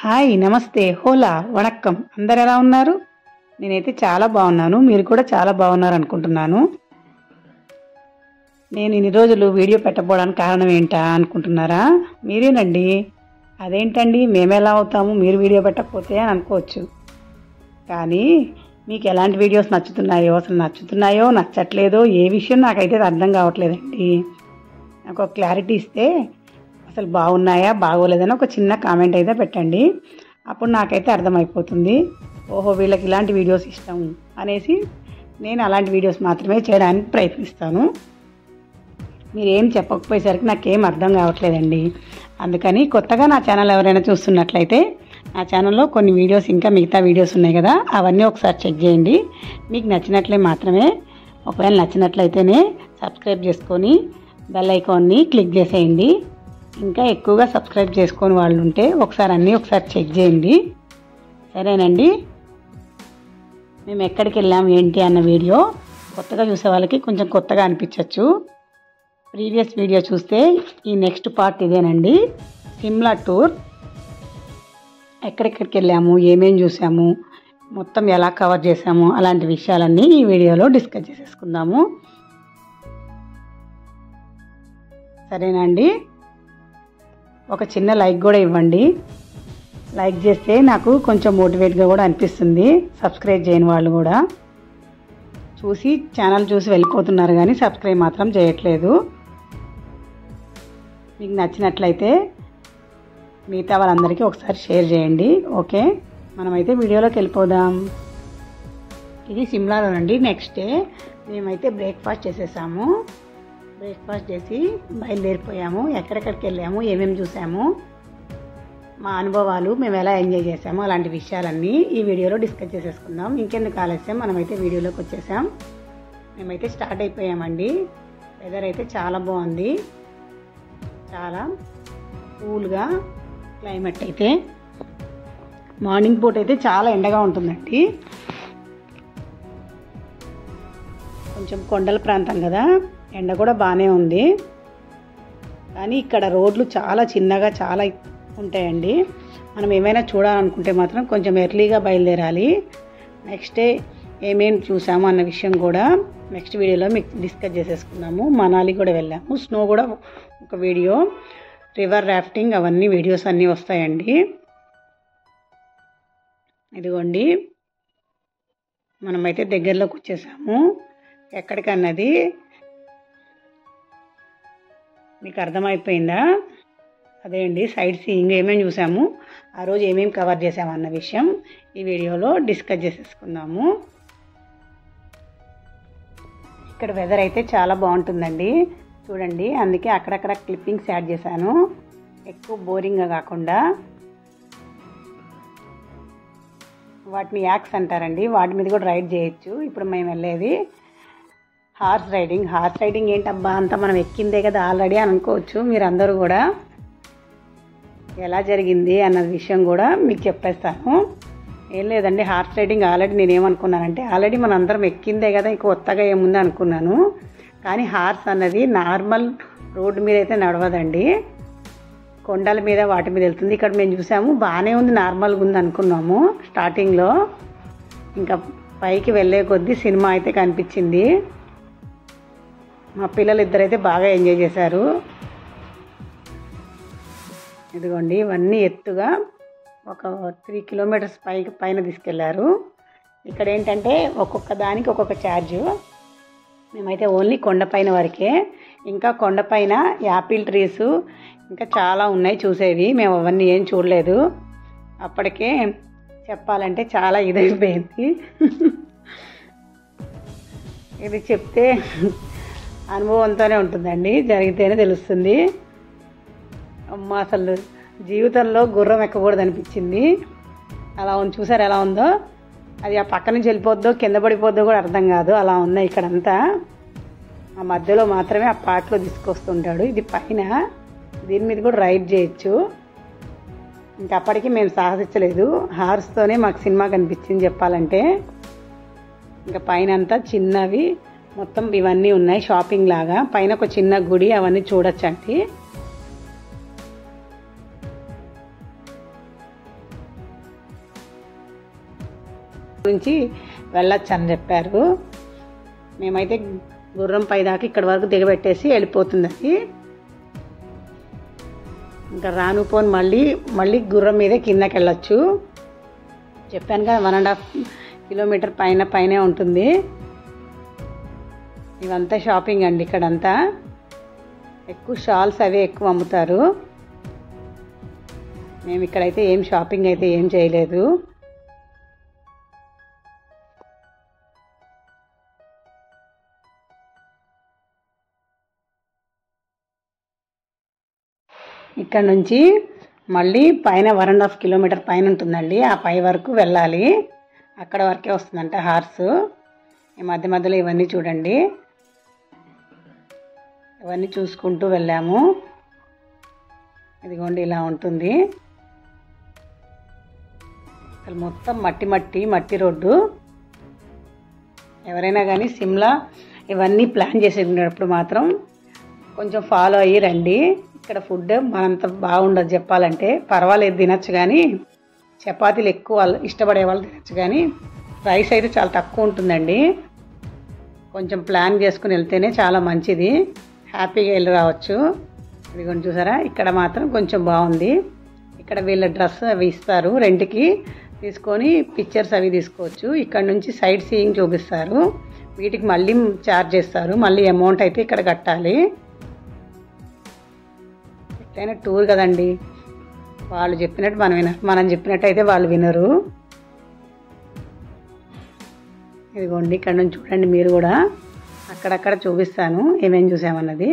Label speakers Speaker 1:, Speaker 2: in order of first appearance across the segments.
Speaker 1: Hi నమస్తే హోలా వణక్కం అందరు ఎలా ఉన్నారు? నేనైతే చాలా బాగున్నాను. మీరు కూడా చాలా బాగున్నారు అనుకుంటున్నాను. నేను ఇన్ని రోజులు వీడియో పెట్టకపోవడానికి కారణం ఏంటా అనుకుంటున్నారా? మీరేనండి. అదేంటండి మేమెలా అవుతాము మీరు వీడియో పెట్టకపోతే అని అనుకోవచ్చు. కానీ మీకు ఎలాంటి వీడియోస్ నచ్చుతున్నాయో, అసలు నచ్చుతున్నాయో నచ్చట్లేదో ఏ విషయం నాకైతే అర్థం కావట్లేదండి. నాకు ఒక క్లారిటీ ఇస్తే అసలు బాగున్నాయా బాగోలేదని ఒక చిన్న కామెంట్ అయితే పెట్టండి. అప్పుడు నాకైతే అర్థమైపోతుంది, ఓహో వీళ్ళకి ఇలాంటి వీడియోస్ ఇష్టం అనేసి నేను అలాంటి వీడియోస్ మాత్రమే చేయడానికి ప్రయత్నిస్తాను. మీరేం చెప్పకపోయేసరికి నాకేం అర్థం కావట్లేదండి. అందుకని కొత్తగా నా ఛానల్ ఎవరైనా చూస్తున్నట్లయితే నా ఛానల్లో కొన్ని వీడియోస్ ఇంకా మిగతా వీడియోస్ ఉన్నాయి కదా, అవన్నీ ఒకసారి చెక్ చేయండి. మీకు నచ్చినట్లే మాత్రమే, ఒకవేళ నచ్చినట్లయితేనే సబ్స్క్రైబ్ చేసుకొని బెల్ ఐకాన్ని క్లిక్ చేసేయండి. ఇంకా ఎక్కువగా సబ్స్క్రైబ్ చేసుకొని వాళ్ళు ఉంటే ఒకసారి చెక్ చేయండి. సరేనండి. మేము ఎక్కడికి వెళ్ళాం ఏంటి అన్న వీడియో కొత్తగా చూసే వాళ్ళకి కొంచెం కొత్తగా అనిపించవచ్చు. ప్రీవియస్ వీడియో చూస్తే ఈ నెక్స్ట్ పార్ట్ ఇదేనండి, సిమ్లా టూర్. ఎక్కడెక్కడికి వెళ్ళాము, ఏమేం చూసాము, మొత్తం ఎలా కవర్ చేసాము, అలాంటి విషయాలన్నీ ఈ వీడియోలో డిస్కస్ చేసేసుకుందాము. సరేనండి. ఒక చిన్న లైక్ కూడా ఇవ్వండి. లైక్ చేస్తే నాకు కొంచెం మోటివేట్గా కూడా అనిపిస్తుంది. సబ్స్క్రైబ్ చేయని వాళ్ళు కూడా ఛానల్ చూసి వెళ్ళిపోతున్నారు కానీ సబ్స్క్రైబ్ మాత్రం చేయట్లేదు. మీకు నచ్చినట్లయితే మిగతా వాళ్ళందరికీ ఒకసారి షేర్ చేయండి. ఓకే, మనమైతే వీడియోలోకి వెళ్ళిపోదాం. ఇది సిమ్లాలోనండి. నెక్స్ట్ డే మేమైతే బ్రేక్ఫాస్ట్ చేసేసాము. బ్రేక్ఫాస్ట్ చేసి బయలుదేరిపోయాము. ఎక్కడెక్కడికి వెళ్ళాము, ఏమేమి చూసాము, మా అనుభవాలు, మేము ఎలా ఎంజాయ్ చేసాము, అలాంటి విషయాలన్నీ ఈ వీడియోలో డిస్కస్ చేసేసుకుందాం. ఇంకెందుకు ఆలస్యం, మనమైతే వీడియోలోకి వచ్చేసాం. మేమైతే స్టార్ట్ అయిపోయామండి. వెదర్ అయితే చాలా బాగుంది, చాలా కూల్గా క్లైమేట్ అయితే. మార్నింగ్ పూట అయితే చాలా ఎండగా ఉంటుందండి. కొంచెం కొండల ప్రాంతం కదా, ఎండ కూడా బాగానే ఉంది. కానీ ఇక్కడ రోడ్లు చాలా చిన్నగా చాలా ఉంటాయండి. మనం ఏమైనా చూడాలనుకుంటే మాత్రం కొంచెం ఎర్లీగా బయలుదేరాలి. నెక్స్ట్ డే ఏమేమి చూసాము అన్న విషయం కూడా నెక్స్ట్ వీడియోలో మీకు డిస్కస్ చేసేసుకున్నాము. మనాలి కూడా వెళ్ళాము. స్నో కూడా ఒక వీడియో, రివర్ రాఫ్టింగ్ అవన్నీ వీడియోస్ అన్నీ వస్తాయండి. ఇదిగోండి మనమైతే దగ్గరలోకి వచ్చేసాము. ఎక్కడికన్నది మీకు అర్థమైపోయిందా? అదే అండి, సైడ్ సీయింగ్ ఏమేమి చూసాము, ఆ రోజు ఏమేమి కవర్ చేసాము అన్న విషయం ఈ వీడియోలో డిస్కస్ చేసేసుకుందాము. ఇక్కడ వెదర్ అయితే చాలా బాగుంటుందండి చూడండి. అందుకే అక్కడక్కడ క్లిప్పింగ్స్ యాడ్ చేశాను, ఎక్కువ బోరింగ్గా కాకుండా. వాటిని యాక్స్ అంటారండి, వాటి మీద కూడా రైడ్ చేయొచ్చు. ఇప్పుడు మేము వెళ్ళేది హార్స్ రైడింగ్. హార్స్ రైడింగ్ ఏంటబ్బా అంతా మనం ఎక్కిందే కదా ఆల్రెడీ అని అనుకోవచ్చు మీరు అందరూ కూడా. ఎలా జరిగింది అన్న విషయం కూడా మీకు చెప్పేస్తాను. ఏం లేదండి, హార్స్ రైడింగ్ ఆల్రెడీ నేనేమనుకున్నానంటే ఆల్రెడీ మనం అందరం ఎక్కిందే కదా, ఇంక కొత్తగా ఏముంది అనుకున్నాను. కానీ హార్స్ అన్నది నార్మల్ రోడ్డు మీద అయితే నడవదండి, కొండల మీద వాటి మీద వెళ్తుంది. ఇక్కడ మేము చూసాము, బాగానే ఉంది, నార్మల్గా ఉంది అనుకున్నాము స్టార్టింగ్లో. ఇంకా పైకి వెళ్ళే కొద్దీ సినిమా అయితే కనిపించింది. మా పిల్లలు ఇద్దరైతే బాగా ఎంజాయ్ చేశారు. ఇదిగోండి ఇవన్నీ ఎత్తుగా ఒక 3 కిలోమీటర్స్ పైన తీసుకెళ్లారు. ఇక్కడ ఏంటంటే ఒక్కొక్క దానికి ఒక్కొక్క ఛార్జు. మేమైతే ఓన్లీ కొండపైన వరకే. ఇంకా కొండపైన యాపిల్ ట్రీస్ ఇంకా చాలా ఉన్నాయి చూసేవి. మేము అవన్నీ ఏం చూడలేదు. అప్పటికే చెప్పాలంటే చాలా ఇదైపోయింది. ఇది చెప్తే అనుభవంతోనే ఉంటుందండి, జరిగితేనే తెలుస్తుంది. అమ్మ అసలు జీవితంలో గుర్రం ఎక్కకూడదు అనిపించింది. అలా ఉంది, చూసారు ఎలా ఉందో. అది ఆ పక్క నుంచి వెళ్ళిపోద్దో కింద పడిపోద్దో కూడా అర్థం కాదు, అలా ఉన్నాయి ఇక్కడంతా. ఆ మధ్యలో మాత్రమే ఆ పాటలో తీసుకొస్తుంటాడు. ఇది పైన, దీని మీద కూడా రైడ్ చేయొచ్చు. ఇంకా అప్పటికి మేము సాహసించలేదు, హార్స్తోనే మాకు సినిమా కనిపించింది చెప్పాలంటే. ఇంకా పైన అంతా చిన్నవి మొత్తం ఇవన్నీ ఉన్నాయి, షాపింగ్ లాగా. పైన ఒక చిన్న గుడి, అవన్నీ చూడొచ్చండి. నుంచి వెళ్ళొచ్చు అని చెప్పారు. మేమైతే గుర్రం పై దాకా ఇక్కడ వరకు దిగబెట్టేసి వెళ్ళిపోతుంది అది. ఇంకా రాను పోని మళ్ళీ గుర్రం మీదే కిందకి వెళ్ళొచ్చు. చెప్పాను కదా 1.5 కిలోమీటర్ పైనే ఉంటుంది. ఇవంతా షాపింగ్ అండి. ఇక్కడంతా ఎక్కువ షాల్స్ అవే ఎక్కువ అమ్ముతారు. మేము ఇక్కడైతే ఏం షాపింగ్ అయితే ఏం చేయలేదు. ఇక్కడ నుంచి మళ్ళీ పైన 1.5 కిలోమీటర్ పైన ఉంటుందండి. ఆ పై వరకు వెళ్ళాలి. అక్కడ వరకే వస్తుందంట హార్స్. ఈ మధ్య మధ్యలో ఇవన్నీ చూడండి, ఇవన్నీ చూసుకుంటూ వెళ్ళాము. ఇదిగోండి ఇలా ఉంటుంది. అసలు మొత్తం మట్టి రోడ్డు. ఎవరైనా కానీ సిమ్లా ఇవన్నీ ప్లాన్ చేసేటప్పుడు మాత్రం కొంచెం ఫాలో అయ్యి రండి. ఇక్కడ ఫుడ్ మనంత బాగుండదు చెప్పాలంటే. పర్వాలేదు తినచ్చు, కానీ చపాతీలు ఎక్కువ ఇష్టపడే వాళ్ళు తినచ్చు, కానీ రైస్ అయితే చాలా తక్కువ ఉంటుందండి. కొంచెం ప్లాన్ చేసుకుని వెళ్తేనే చాలా మంచిది. హ్యాపీగా వెళ్ళి రావచ్చు. ఇదిగోండి చూసారా, ఇక్కడ మాత్రం కొంచెం బాగుంది. ఇక్కడ వీళ్ళ డ్రెస్ అవి ఇస్తారు, రెంట్కి తీసుకొని పిక్చర్స్ అవి తీసుకోవచ్చు. ఇక్కడ నుంచి సైట్ సీయింగ్ చూపిస్తారు. వీటికి మళ్ళీ ఛార్జ్ చేస్తారు. మళ్ళీ అమౌంట్ అయితే ఇక్కడ కట్టాలి. ఎట్లయినా టూర్ కదండి, వాళ్ళు చెప్పినట్టు మనం చెప్పినట్టు అయితే వాళ్ళు వినరు. ఇదిగోండి ఇక్కడ నుంచి చూడండి మీరు కూడా. అక్కడక్కడ చూపిస్తాను ఏమేం చూసామన్నది.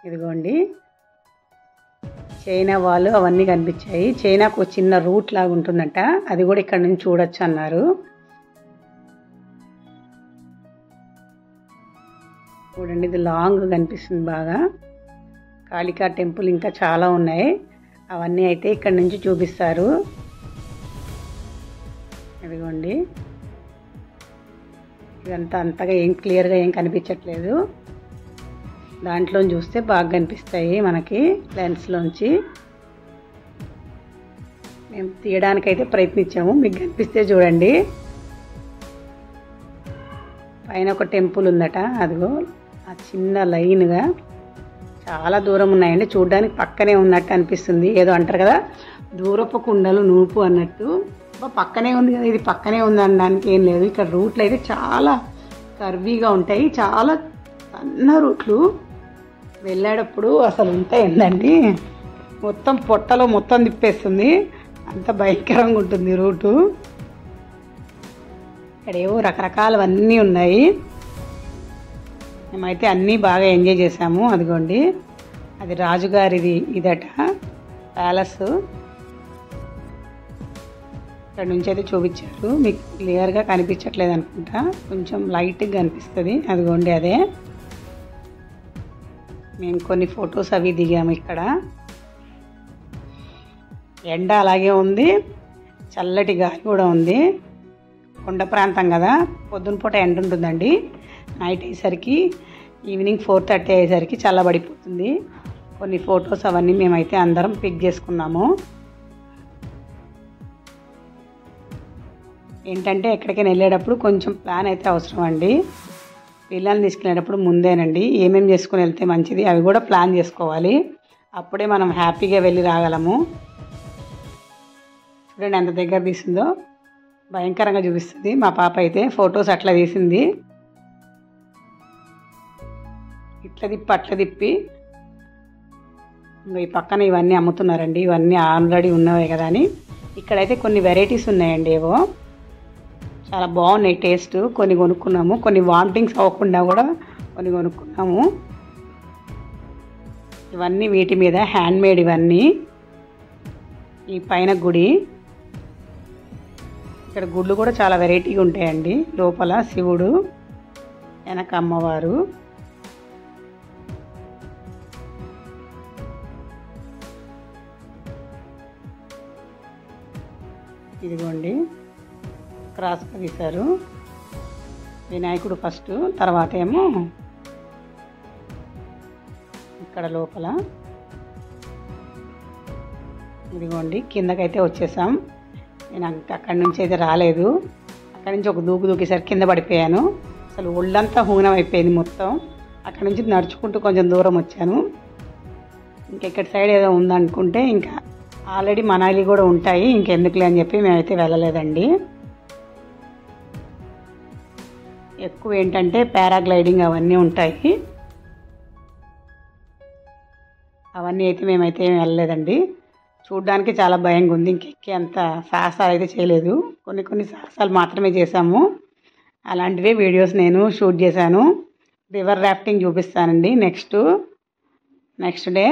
Speaker 1: ఇదిగోండి చైనా వాళ్ళు అవన్నీ కనిపించాయి. చైనాకు ఒక చిన్న రూట్ లాగా ఉంటుందంట, అది కూడా ఇక్కడ నుంచి చూడొచ్చు అన్నారు. చూడండి ఇది లాంగ్ కనిపిస్తుంది బాగా. కాళికా టెంపుల్ ఇంకా చాలా ఉన్నాయి, అవన్నీ అయితే ఇక్కడ నుంచి చూపిస్తారు. ఇదిగోండి ఇదంతా అంతగా ఏం క్లియర్గా ఏం కనిపించట్లేదు. దాంట్లో చూస్తే బాగా కనిపిస్తాయి మనకి లెన్స్లోంచి. మేము తీయడానికైతే ప్రయత్నించాము, మీకు కనిపిస్తే చూడండి. పైన ఒక టెంపుల్ ఉందట, అదిగో ఆ చిన్న లైన్గా చాలా దూరం ఉన్నాయండి. చూడడానికి పక్కనే ఉన్నట్టు అనిపిస్తుంది. ఏదో అంటారు కదా దూరపు కుండలు నూపు అన్నట్టు. పక్కనే ఉంది కదా, ఇది పక్కనే ఉంది అనడానికి ఏం లేదు. ఇక్కడ రూట్లు అయితే చాలా కర్వీగా ఉంటాయి, చాలా సన్న రూట్లు. వెళ్ళేటప్పుడు అసలు ఉంటాయండి, మొత్తం పొట్టలో మొత్తం తిప్పేస్తుంది, అంత భయంకరంగా ఉంటుంది రూటు. ఇక్కడ ఏవో రకరకాలవన్నీ ఉన్నాయి. మేమైతే అన్నీ బాగా ఎంజాయ్ చేసాము. అదిగోండి అది రాజుగారిది ఇదట ప్యాలెస్. ఇక్కడ నుంచి అయితే చూపించారు, మీకు క్లియర్గా కనిపించట్లేదు అనుకుంటా, కొంచెం లైట్గా కనిపిస్తుంది. అదిగోండి అదే. మేము కొన్ని ఫొటోస్ అవి దిగాము. ఇక్కడ ఎండ అలాగే ఉంది, చల్లటి గాలి కూడా ఉంది. కొండ ప్రాంతం కదా, పొద్దున పూట ఎండ ఉంటుందండి. నైట్ అయ్యేసరికి ఈవినింగ్ 4:30 అయ్యేసరికి చల్లబడిపోతుంది. కొన్ని ఫొటోస్ అవన్నీ మేమైతే అందరం పిక్ చేసుకున్నాము. ఏంటంటే ఎక్కడికైనా వెళ్ళేటప్పుడు కొంచెం ప్లాన్ అయితే అవసరం అండి. పిల్లల్ని తీసుకెళ్ళేటప్పుడు ముందేనండి ఏమేమి చేసుకుని వెళ్తే మంచిది అవి కూడా ప్లాన్ చేసుకోవాలి. అప్పుడే మనం హ్యాపీగా వెళ్ళి రాగలము. చూడండి ఎంత దగ్గర తీసిందో, భయంకరంగా చూపిస్తుంది. మా పాప అయితే ఫొటోస్ అట్లా తీసింది, ఇట్లా తిప్పి అట్లా తిప్పి. ఈ పక్కన ఇవన్నీ అమ్ముతున్నారండి, ఇవన్నీ ఆల్రెడీ ఉన్నవే కదా అని. ఇక్కడైతే కొన్ని వెరైటీస్ ఉన్నాయండి, ఏవో చాలా బాగున్నాయి టేస్ట్. కొన్ని కొనుక్కున్నాము, కొన్ని వామిటింగ్స్ అవ్వకుండా కూడా కొన్ని కొనుక్కున్నాము. ఇవన్నీ వీటి మీద హ్యాండ్మేడ్ ఇవన్నీ. ఈ పైన గుడి, ఇక్కడ గుళ్ళు కూడా చాలా వెరైటీగా ఉంటాయండి. లోపల శివుడు, వెనక అమ్మవారు. ఇదిగోండి క్రాస్ గీశారు. వినాయకుడు ఫస్ట్, తర్వాత ఏమో ఇక్కడ లోపల. ఇదిగోండి కిందకైతే వచ్చేసాం. నేను అక్కడి నుంచి అయితే రాలేదు. అక్కడి నుంచి ఒక దూకు దూకేసరికి కింద పడిపోయాను. అసలు ఒళ్ళంతా హూనం అయిపోయింది మొత్తం. అక్కడి నుంచి నడుచుకుంటూ కొంచెం దూరం వచ్చాను. ఇంకెక్కడ సైడ్ ఏదో ఉందనుకుంటే ఇంకా ఆల్రెడీ మనాలి కూడా ఉంటాయి, ఇంకెందుకులే అని చెప్పి మేమైతే వెళ్ళలేదండి. ఎక్కువ ఏంటంటే పారాగ్లైడింగ్ అవన్నీ ఉంటాయి, అవన్నీ అయితే మేమైతే వెళ్ళలేదండి. చూడ్డానికి చాలా భయంగా ఉంది, ఇంకెక్కే అంత సాహసాలు అయితే చేయలేదు. కొన్ని సాహసాలు మాత్రమే చేశాము. అలాంటివే వీడియోస్ నేను షూట్ చేశాను. రివర్ రాఫ్టింగ్ చూపిస్తానండి నెక్స్ట్ డే.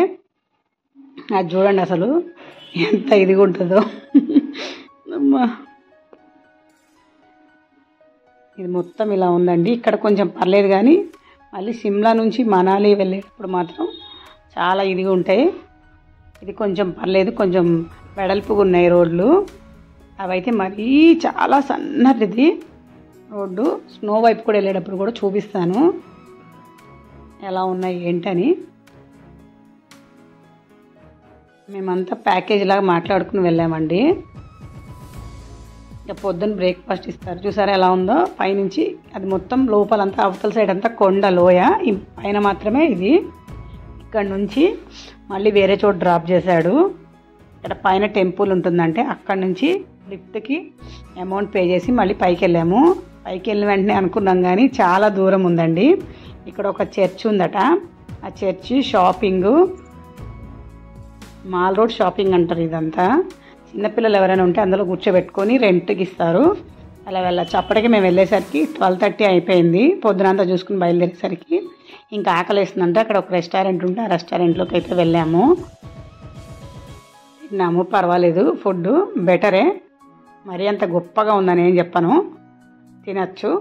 Speaker 1: అది చూడండి అసలు ఎంత ఇదిగా ఉంటుందో. అమ్మా, ఇది మొత్తం ఇలా ఉందండి. ఇక్కడ కొంచెం పర్లేదు, కానీ మళ్ళీ సిమ్లా నుంచి మనాలి వెళ్ళేటప్పుడు మాత్రం చాలా ఇదిగా ఉంటాయి. ఇది కొంచెం పర్లేదు, కొంచెం వెడల్పుగా ఉన్నాయి రోడ్లు. అవైతే మరీ చాలా సన్నటిది రోడ్డు. స్నో వైపు కూడా వెళ్ళేటప్పుడు కూడా చూపిస్తాను ఎలా ఉన్నాయి ఏంటని. మేమంతా ప్యాకేజ్ లాగా మాట్లాడుకుని వెళ్ళామండి. ఇక పొద్దున్న బ్రేక్ఫాస్ట్ ఇస్తారు, చూసారా ఎలా ఉందో పైనుంచి. అది మొత్తం లోపలంతా అవతల సైడ్ అంతా కొండ లోయ, పైన మాత్రమే ఇది. ఇక్కడ నుంచి మళ్ళీ వేరే చోట డ్రాప్ చేశాడు. ఇక్కడ పైన టెంపుల్ ఉంటుందంటే అక్కడ నుంచి లిఫ్ట్కి అమౌంట్ పే చేసి మళ్ళీ పైకి వెళ్ళాము. పైకి వెళ్ళిన వెంటనే అనుకున్నాం, కానీ చాలా దూరం ఉందండి. ఇక్కడ ఒక చర్చ్ ఉందట, ఆ church shopping, mall road shopping అంటారు ఇదంతా. చిన్నపిల్లలు ఎవరైనా ఉంటే అందులో కూర్చోబెట్టుకొని రెంట్కి ఇస్తారు, అలా వెళ్ళచ్చు. అప్పటికే మేము వెళ్ళేసరికి 12:30 అయిపోయింది. పొద్దునంతా చూసుకుని బయలుదేరేసరికి ఇంకా ఆకలేస్తుందంటే అక్కడ ఒక రెస్టారెంట్ ఉంటే ఆ రెస్టారెంట్లోకి అయితే వెళ్ళాము. తిన్నాము, పర్వాలేదు, ఫుడ్ బెటరే, మరీ అంత గొప్పగా ఉందని ఏం చెప్పను, తినచ్చు.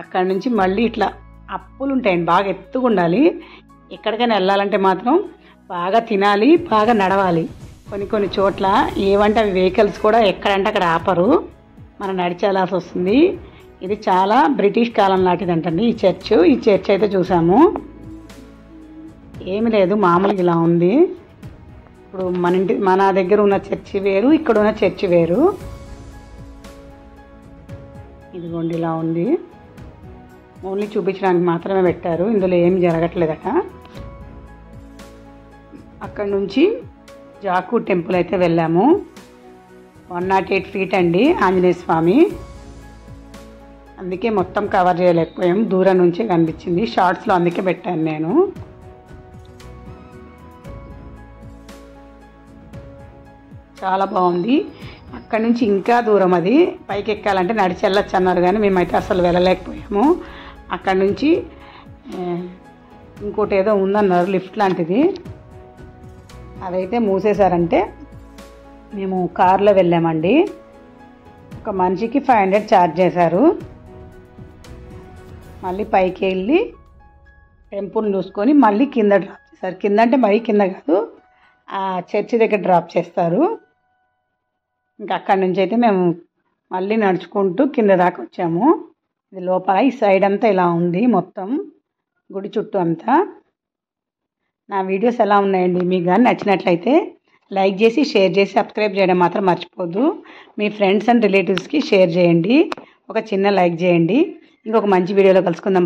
Speaker 1: అక్కడి నుంచి మళ్ళీ ఇట్లా అప్పులు ఉంటాయండి, బాగా ఎత్తుగా ఉండాలి. ఎక్కడికైనా వెళ్ళాలంటే మాత్రం బాగా తినాలి, బాగా నడవాలి. కొన్ని చోట్ల ఏవంటే అవి వెహికల్స్ కూడా ఎక్కడంటే అక్కడ ఆపరు, మనం నడిచి వెళ్ళాల్సి వస్తుంది. ఇది చాలా బ్రిటిష్ కాలం లాంటిదంటండి ఈ చర్చ్ అయితే చూసాము. ఏమి లేదు, మామూలుగా ఇలా ఉంది. ఇప్పుడు మన దగ్గర ఉన్న చర్చి వేరు, ఇక్కడ ఉన్న చర్చి వేరు. ఇదిగోండి ఇలా ఉంది. ఓన్లీ చూపించడానికి మాత్రమే పెట్టారు, ఇందులో ఏమి జరగట్లేదట. అక్కడ నుంచి జాకు టెంపుల్ అయితే వెళ్ళాము. 108 feet అండి ఆంజనేయ స్వామి. అందుకే మొత్తం కవర్ చేయలేకపోయాం, దూరం నుంచే కనిపించింది. షార్ట్స్లో అందుకే పెట్టాను నేను. చాలా బాగుంది. అక్కడి నుంచి ఇంకా దూరం, అది పైకి ఎక్కాలంటే నడిచి వెళ్ళొచ్చు అన్నారు, కానీ మేమైతే అసలు వెళ్ళలేకపోయాము. అక్కడి నుంచి ఇంకోటి ఏదో ఉందన్నారు లిఫ్ట్ లాంటిది, అదైతే మూసేశారంటే మేము కారులో వెళ్ళామండి. ఒక మనిషికి 500 ఛార్జ్ చేశారు. మళ్ళీ పైకి వెళ్ళి టెంపుల్ చూసుకొని మళ్ళీ కింద డ్రాప్ చేస్తారు. కింద అంటే మరీ కింద కాదు, ఆ చర్చి దగ్గర డ్రాప్ చేస్తారు. ఇంకా అక్కడి నుంచి అయితే మేము మళ్ళీ నడుచుకుంటూ కింద దాకా వచ్చాము. ఇది లోపల ఈ సైడ్ అంతా ఇలా ఉంది, మొత్తం గుడి చుట్టూ అంతా. నా వీడియోస్ ఎలా ఉన్నాయండి, మీకు కానీ నచ్చినట్లయితే లైక్ చేసి షేర్ చేసి సబ్స్క్రైబ్ చేయడం మాత్రం మర్చిపోద్దు. మీ ఫ్రెండ్స్ అండ్ రిలేటివ్స్కి షేర్ చేయండి, ఒక చిన్న లైక్ చేయండి. ఇంకొక మంచి వీడియోలో కలుసుకుందాం.